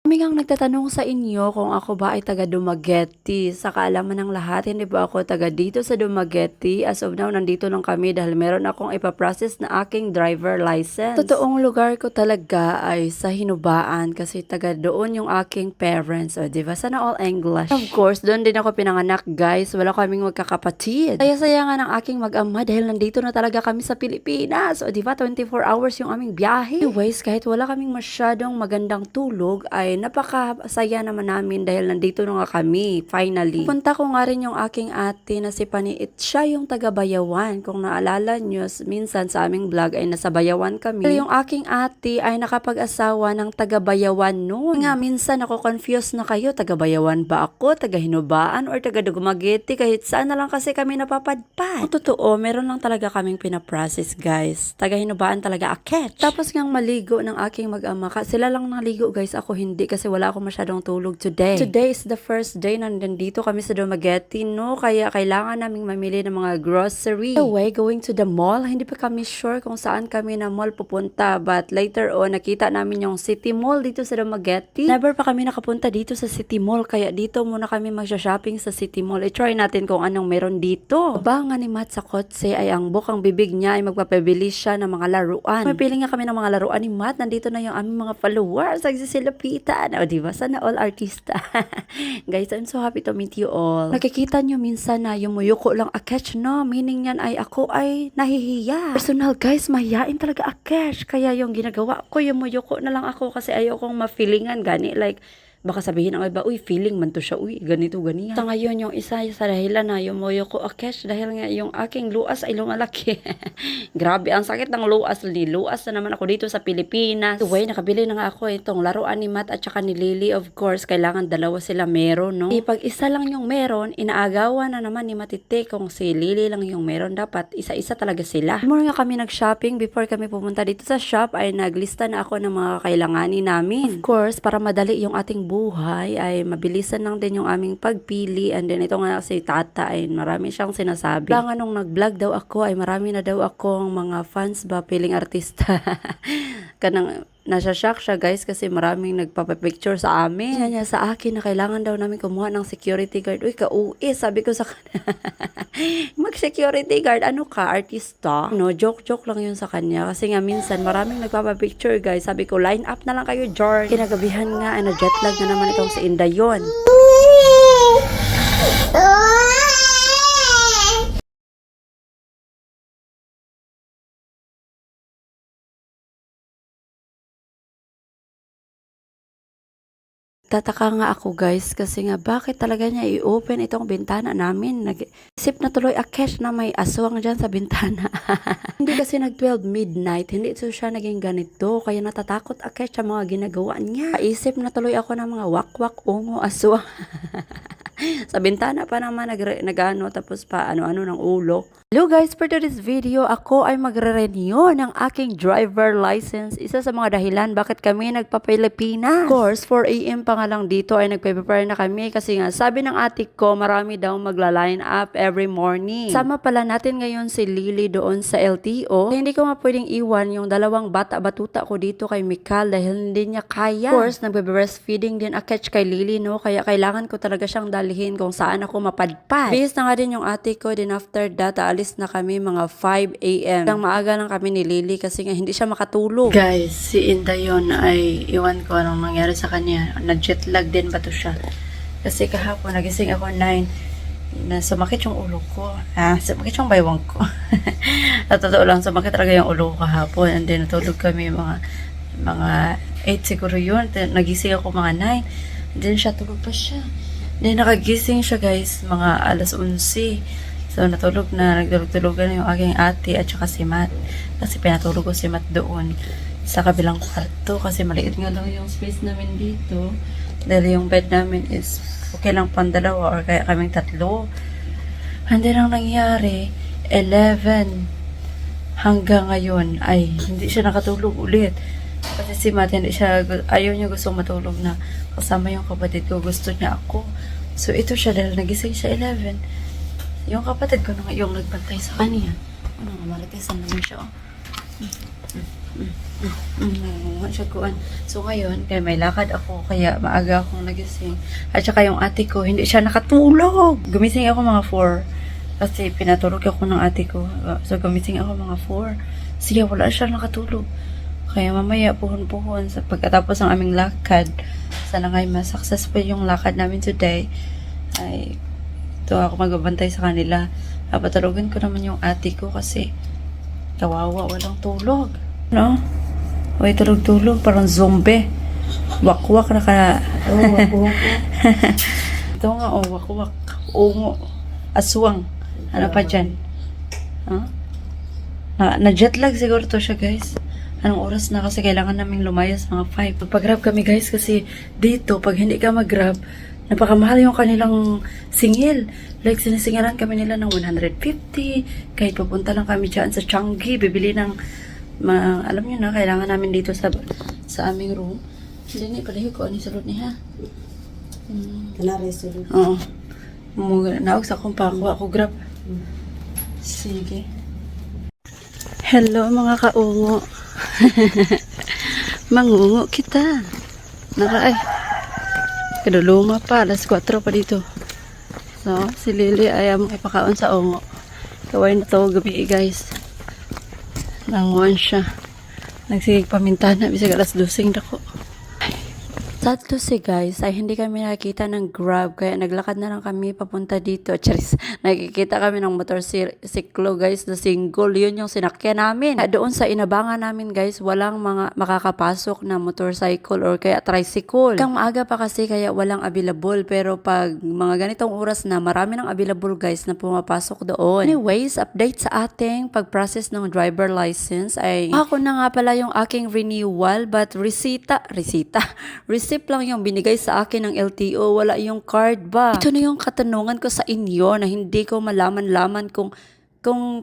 Kami ngang nagtatanong sa inyo kung ako ba ay taga Dumaguete. Sa kaalaman ng lahat, hindi ba ako taga dito sa Dumaguete? As of now, nandito lang kami dahil meron akong ipaprocess na aking driver license. Totoong lugar ko talaga ay sa Hinubaan kasi taga doon yung aking parents. O, diba? Sana all English. Of course, doon din ako pinanganak, guys. Wala kaming magkakapatid. Saya-saya nga ng aking mag-ama dahil nandito na talaga kami sa Pilipinas. O, diba? 24 hours yung aming biyahe. Anyways, kahit wala kaming masyadong magandang tulog, ay napakasaya naman namin dahil nandito na nga kami, finally. Pupunta ko nga rin yung aking ate na si Paniit. Siya yung taga Bayawan. Kung naalala nyo, minsan sa aming vlog ay nasa Bayawan kami. Pero yung aking ate ay nakapag-asawa ng taga Bayawan noon. Nga minsan ako confused na kayo, taga Bayawan ba ako, taga Hinubaan, or taga Dumaguete, kahit saan na lang kasi kami napapadpad. O totoo, meron lang talaga kaming pinaprocess, guys. Taga Hinubaan talaga aketch. Tapos ngang maligo ng aking mag-ama. Sila lang naligo, guys, ako hindi kasi wala akong masyadong tulog today. Today is the first day na nandito kami sa Dumaguete, no? Kaya kailangan naming mamili ng mga grocery. Anyway, going to the mall. Hindi pa kami sure kung saan kami na mall pupunta. But later on, nakita namin yung City Mall dito sa Dumaguete. Never pa kami nakapunta dito sa City Mall. Kaya dito muna kami magsha-shopping sa City Mall. I-try natin kung anong meron dito. Abangan ni Matt sa kotse ay ang bukang bibig niya ay magpapabili siya ng mga laruan. May pili nga kami ng mga laruan ni Matt. Nandito na yung aming mga followers. Nagsisilapitan. O diba? Sana all artista. Guys, I'm so happy to meet you all. Nakikita nyo minsan na yung muyuko lang aketch, no? Meaning yan ay ako ay nahihiya. Personal, guys, mahihain talaga aketch. Kaya yung ginagawa ko, yung muyuko na lang ako kasi ayokong ma-feelingan gani. Like, baka sabihin ang iba, uy, feeling man to siya, uy, ganito, ganyan. Sa ngayon, yung isa sa dahilan na yung moyo ko akesh dahil nga yung aking luas ay lumalaki. Grabe, ang sakit ng luas ni luas na naman ako dito sa Pilipinas. Anyway, nakabili na nga ako itong laruan ni Matt at saka ni Lily. Of course, kailangan dalawa sila meron, no? Pag isa lang yung meron, inaagawan na naman ni Matite kung si Lily lang yung meron. Dapat isa-isa talaga sila. More nga kami nag-shopping before kami pumunta dito sa shop ay naglista na ako ng mga kailanganin namin. Of course, para madali yung ating buhay ay mabilisan lang din yung aming pagpili. And then ito nga si Tata ay marami siyang sinasabi. Baka nung nag-vlog daw ako ay marami na daw akong mga fans ba piling artista. Kanang nasa-shock siya, guys, kasi maraming nagpapapicture sa amin. Yan niya sa akin na kailangan daw namin kumuha ng security guard. Uy, ka-uwi, sabi ko sa kanya. Mag-security guard, ano ka, artista? No, joke-joke lang yun sa kanya. Kasi nga minsan maraming nagpapapicture, guys. Sabi ko, line up na lang kayo, George. Kinagabihan nga, ay na-jetlag na naman itong si Inday yun. Tataka nga ako, guys, kasi nga bakit talaga niya i-open itong bintana namin. Nag-isip na tuloy akesh na may aswang dyan sa bintana. Hindi kasi nag-12 midnight, hindi ito siya naging ganito. Kaya natatakot akesh sa mga ginagawa niya. Isip na tuloy ako ng mga wakwak, ungo, aswang. Sa bintana pa naman nag-ano, tapos pa ano-ano ng ulo. Hello guys, for today's video, ako ay magre-renew ng aking driver license. Isa sa mga dahilan bakit kami nagpa-Pilipinas. Of course, 4 AM pa nga lang dito ay nagpe-prepare na kami kasi nga sabi ng atik ko, marami daw magla-line up every morning. Sama pala natin ngayon si Lily doon sa LTO. Hindi ko nga pwedeng iwan yung dalawang bata-batuta ko dito kay Mikal dahil hindi niya kaya. Of course, nagbe-breastfeeding din aketch kay Lily, no? Kaya kailangan ko talaga siyang dalhin kung saan ako mapadpad. Bihis na nga din yung ate ko, din after that, alis na kami mga 5 AM. Ang maaga lang kami ni Lily kasi nga hindi siya makatulog. Guys, si Inday yun ay iwan ko anong nangyari sa kanya. Na-jetlag din ba to siya? Kasi kahapon, nagising ako 9. Na sumakit yung ulo ko. Sumakit yung baywang ko. Natotoo lang, sumakit talaga yung ulo ko kahapon. And then natulog kami mga 8 siguro yun. Then, nagising ako mga 9. And then siya, tulog pa siya. Then nakagising siya, guys, mga alas 11. So natulog na, nagtulog-tulogan yung aking ate at saka si Matt. Kasi pinatulog ko si Matt doon sa kabilang kwarto kasi maliit nga lang yung space namin dito. Dahil yung bed namin is okay lang pang dalawa or kaya kaming tatlo. And then ang nangyari, 11 hanggang ngayon ay hindi siya nakatulog ulit. Kasi si Matt, ayaw niya gustong matulog na kasama yung kapatid ko. Gusto niya ako. So ito siya dahil nagising siya 11. Yung kapatid ko na yung nagbantay sa kanya. Ano, malatisan naman siya. Oh. Siya kuan. So ngayon, kaya may lakad ako, kaya maaga akong nagising. At saka yung ate ko, hindi siya nakatulog. Gumising ako mga 4. Kasi pinatulog ako ng ate ko. So gumising ako mga 4. Siya, wala siya nakatulog. Kaya mamaya, puhon-puhon sa pagkatapos ng aming lakad. Sana ngay mas successful yung lakad namin today. Ay, ito ako magbabantay sa kanila. Patulogin ko naman yung ate ko kasi kawawa, walang tulog. No? Uy, tulog-tulog, parang zombie. Wakwak na ka. Wakwak. Ito nga, wakwak. Ungo. Aswang. Ano pa dyan? Huh? Na-jet lag siguro to siya, guys. Anong oras na kasi kailangan naming lumayas mga 5. Pag-grab kami, guys, kasi dito, pag hindi ka mag-grab, napakamahal yung kanilang singil. Like, sinisingilan kami nila ng 150. Kahit papunta lang kami dyan sa Changi, bibili ng alam nyo na, kailangan namin dito sa aming room. Hindi, palahi ko, ano yung sulod niya? Kanari sulod. Oo. Naog sa akong pakuha ako, grab. Sige. Hello, mga kaungo. Mangungo kita. Ay. Kaduluma pa, alas 4 pa dito. So, si Lily ay among ipakaon sa ungo. Kaway na to gabi, guys. Nanguan siya. Nagsigig pamintana. Bisag alas 12 dako. Sadto si guys ay hindi kami nakikita ng Grab kaya naglakad na lang kami papunta dito. Charis, nakikita kami ng motorsiklo guys na single. Yun yung sinakyan namin. Doon sa inabangan namin guys, walang mga makakapasok na motorcycle or kaya tricycle. Kang maaga pa kasi kaya walang available. Pero pag mga ganitong oras na marami ng available guys na pumapasok doon. Anyways, update sa ating pag-process ng driver license ay ako na nga pala yung aking renewal but receipt lang yung binigay sa akin ng LTO, wala yung card ba? Ito na yung katanungan ko sa inyo na hindi ko malaman-laman kung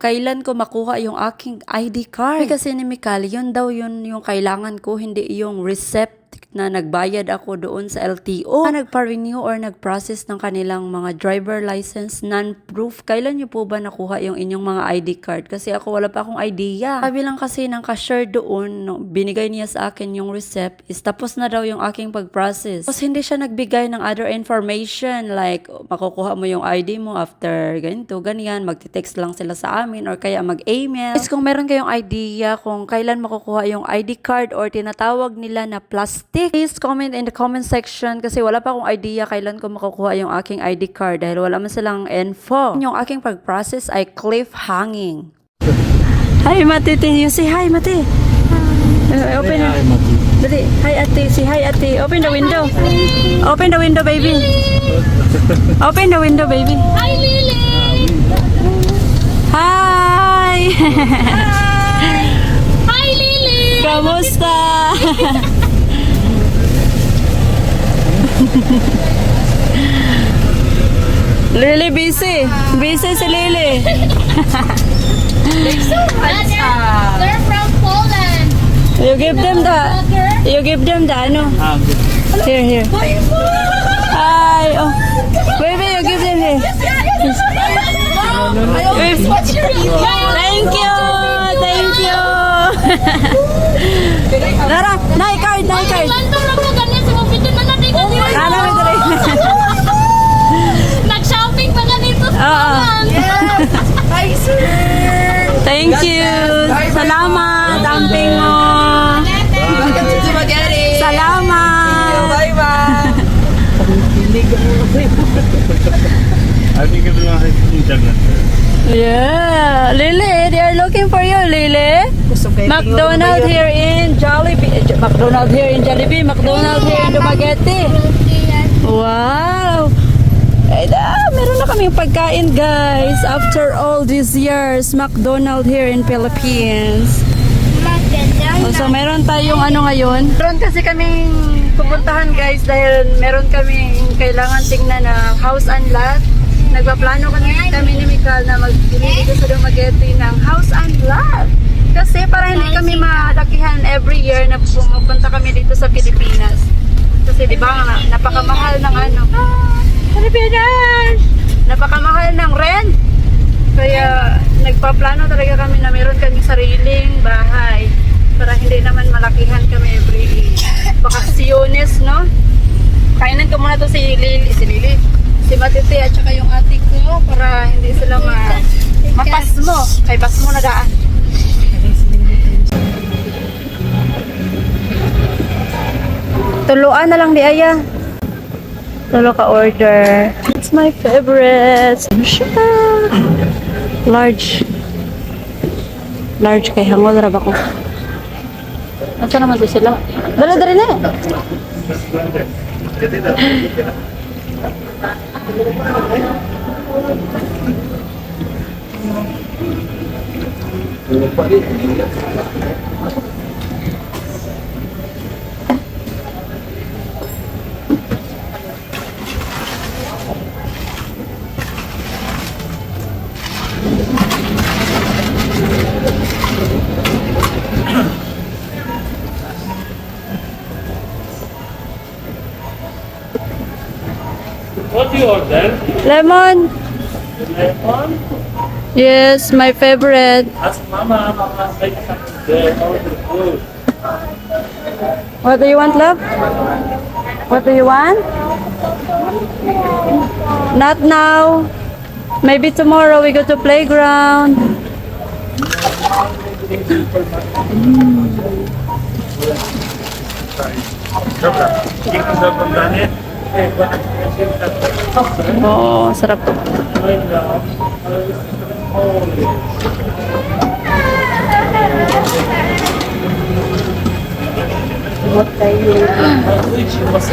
kailan ko makuha yung aking ID card. Kasi ni Mikali, yun daw yun yung kailangan ko, hindi yung receipt na nagbayad ako doon sa LTO. Nagpa-renew or nag-process ng kanilang mga driver license non-proof. Kailan nyo po ba nakuha yung inyong mga ID card? Kasi ako wala pa akong idea. Sabi lang kasi ng cashier doon, no, binigay niya sa akin yung receipt, is tapos na daw yung aking pag-process. Tapos hindi siya nagbigay ng other information like makukuha mo yung ID mo after ganito, ganyan, magte-text lang sila sa amin or kaya mag-email. Kung meron kayong idea kung kailan makukuha yung ID card or tinatawag nila na plastic, please comment in the comment section kasi wala pa akong idea kailan ko makukuha yung aking ID card dahil wala man silang info. Yung aking pag-process ay cliffhanging. Hi, Mati. You say hi, Mati. Open the Dali. Hi, Ate. Say hi, Ate. Open the window. Open the window, baby. Open the window, baby. Hi, Lily! Hi! Hi, Lily! Kamusta? Lily busy. Busy si Lily. They're so handsome. They're from Poland. You give them the ano? Here. Hi. Oh. Baby, you give them here. What's your email? Thank you. Nara, nai card. Lanto lang mo ganyan sa mabitin man natin ka dito. Ano mo dali? Nag-shopping pa ganito sa Poland. Hi, sir! Thank you. Salamat, amping mo. Welcome to Dumaguete! Salamat. Bye-bye! I think everyone has internet. Yeah, Lily, they are looking for you, Lily. McDonald here in Jollibee. McDonald here in Jollibee. McDonald here in Dumaguete. Wow. Meron na kaming pagkain, guys. After all these years, McDonald here in Philippines. So, meron tayong ano ngayon. Meron kasi kaming pupuntahan, guys, dahil meron kaming kailangan tingnan na house and lot. Nagpaplano kami ni Mikal na magbili dito sa Dumaguete ng house and lot. Kasi para hindi kami malakihan every year na pumunta kami dito sa Pilipinas. Kasi di ba napakamahal ng ano. Pilipinas! Napakamahal ng rent. Kaya nagpaplano talaga kami na meron kami sariling bahay. para hindi naman malakihan kami every bakasyones, no? Kainan ko muna to si Lily, si Matiti at saka yung ate ko para hindi sila mapasmo. Kay pasmo na daan. Tuluan na lang di aya. Tulo ka order. It's my favorite. Ano siya? Large. Large kay hangol ra ba ko? Asa naman to sila? Dala na. What do you order? Lemon. Lemon? Yes, my favorite. Ask Mama. Mama make something there. Order food. What do you want, love? What do you want? Not now. Maybe tomorrow we go to playground. Dobra. Dzięki za oglądanie. Oh, sarap.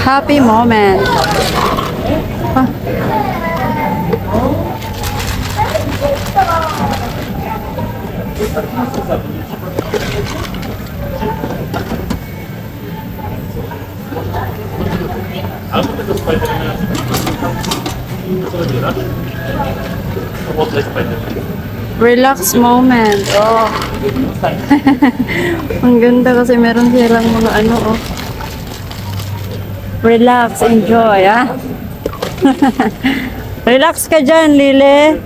Happy moment. Ah. Albo tego Spidermana. Co wybierasz? What is Spiderman? Relax moment. Oh. Ang ganda kasi meron silang mga ano, oh. Relax, enjoy, ah. Relax ka dyan, Lile.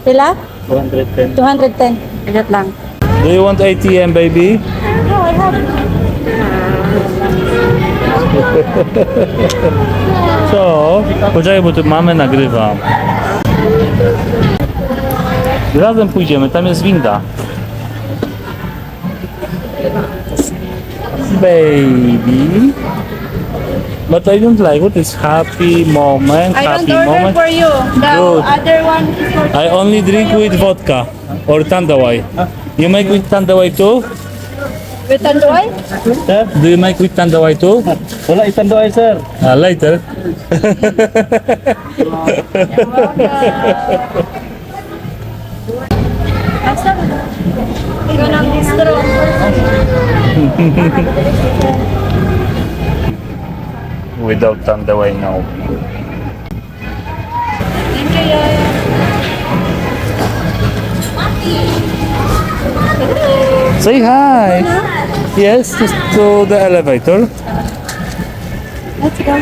Sila? 210. 210. Ilat lang. Do you want ATM, baby? Co? Poczekaj, bo tu mamę nagrywam. Razem pójdziemy, tam jest winda. Baby. But I don't like what is happy moment, I happy don't order moment. for you. The Good. other one is for I only drink with vodka or Tandawai. You make with Tandawai too? with Tanduay? Do you make with Tandawai too? Wala itandoy, sir. Later. Ganang strong. Without Tandawai now. Thank you, Yaya. Say hi. Yes, just to the elevator. Let's go.